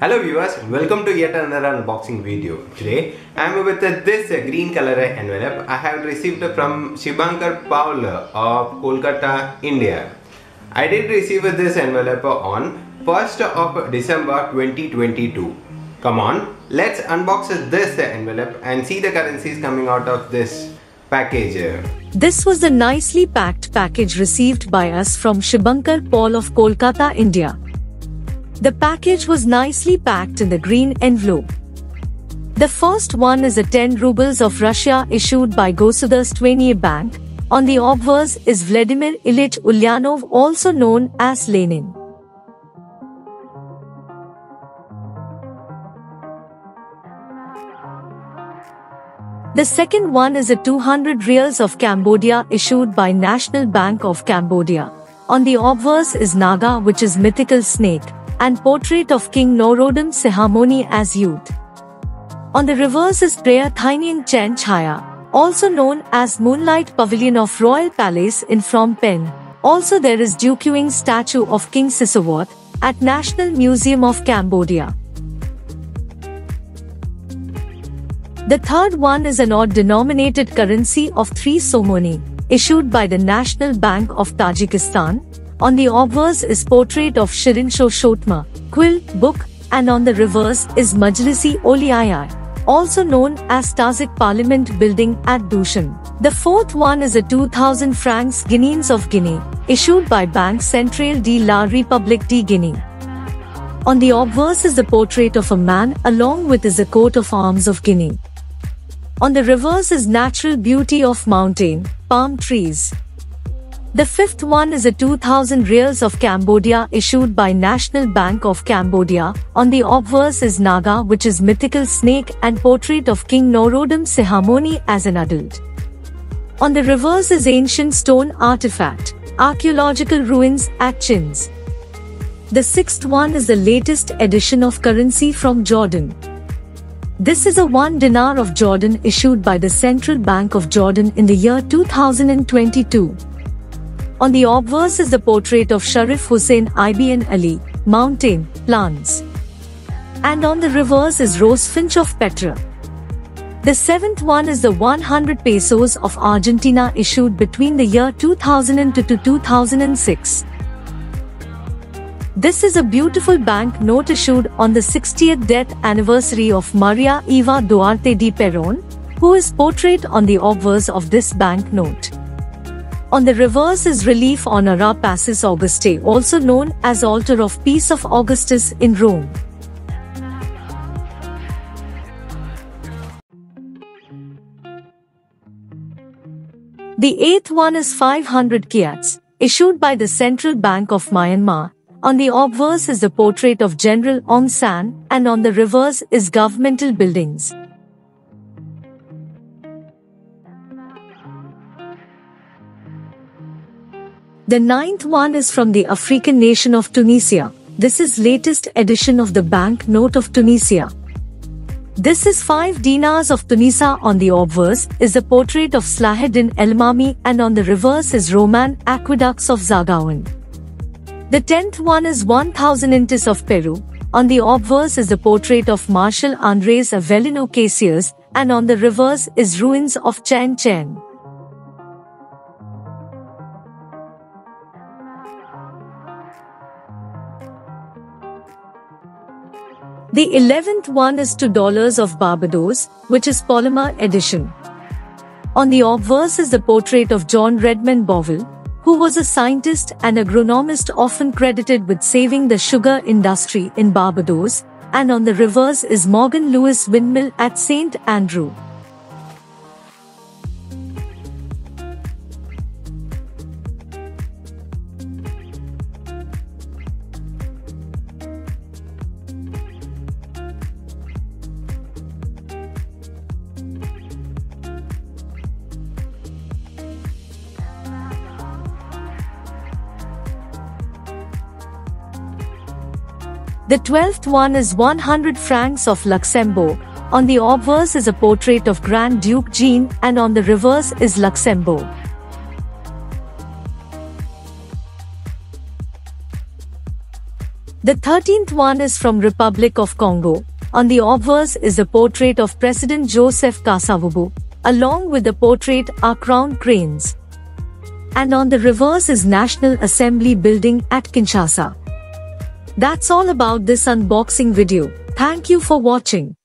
Hello viewers, welcome to yet another unboxing video. Today I am with this green color envelope I have received from Shibankar Paul of Kolkata, India. I did receive this envelope on 1st of December 2022. Come on, let's unbox this envelope and see the currencies coming out of this package. This was the nicely packed package received by us from Shibankar Paul of Kolkata, India. The package was nicely packed in the green envelope. The first one is a 10 rubles of Russia issued by Gosudarstvenniy Bank. On the obverse is Vladimir Ilyich Ulyanov, also known as Lenin. The second one is a 200 Riels of Cambodia issued by National Bank of Cambodia. On the obverse is Naga, which is mythical snake, and portrait of King Norodom Sihamoni as youth. On the reverse is Preah Thineang Chan Chhaya, also known as Moonlight Pavilion of Royal Palace in Phnom Penh. Also there is Ducuing statue of King Sisowath at National Museum of Cambodia. The third one is an odd-denominated currency of 3 Somoni, issued by the National Bank of Tajikistan. On the obverse is portrait of Shirin Shotma, quill, book, and on the reverse is Majlisi Oliai, also known as Tajik Parliament building at Ducuing. The fourth one is a 2000 francs Guineans of Guinea, issued by Banque Centrale de la République de Guinée. On the obverse is the portrait of a man along with his coat of arms of Guinea. On the reverse is natural beauty of mountain, palm trees. The fifth one is a 2000 Riels of Cambodia issued by National Bank of Cambodia. On the obverse is Naga, which is mythical snake, and portrait of King Norodom Sihamoni as an adult. On the reverse is ancient stone artifact, archaeological ruins at Chins. The sixth one is the latest edition of currency from Jordan. This is a 1 dinar of Jordan issued by the Central Bank of Jordan in the year 2022. On the obverse is the portrait of Sharif Hussain Ibn Ali, mountain, plants. And on the reverse is Rose Finch of Petra. The seventh one is the 100 pesos of Argentina issued between the year 2002 to 2006. This is a beautiful bank note issued on the 60th death anniversary of Maria Eva Duarte de Perón, who is portrayed on the obverse of this bank note. On the reverse is relief on Ara Passus Augustae, also known as Altar of Peace of Augustus in Rome. The eighth one is 500 kyats, issued by the Central Bank of Myanmar. On the obverse is the portrait of General Aung San, and on the reverse is governmental buildings. The ninth one is from the African nation of Tunisia. This is latest edition of the bank note of Tunisia. This is 5 dinars of Tunisia. On the obverse is the portrait of Salahuddin el-Amami, and on the reverse is Roman aqueducts of Zagawan. The 10th one is 1000 intis of Peru. On the obverse is the portrait of Marshal Andres Avellino Casillas, and on the reverse is ruins of Chichen Itza. The 11th one is $2 of Barbados, which is polymer edition. On the obverse is the portrait of John Redman Bovell, who was a scientist and agronomist often credited with saving the sugar industry in Barbados, and on the reverse is Morgan Lewis Windmill at St. Andrew. The 12th one is 100 francs of Luxembourg. On the obverse is a portrait of Grand Duke Jean, and on the reverse is Luxembourg. The 13th one is from Republic of Congo. On the obverse is a portrait of President Joseph Kasavubu, along with the portrait are crown cranes. And on the reverse is National Assembly building at Kinshasa. That's all about this unboxing video. Thank you for watching.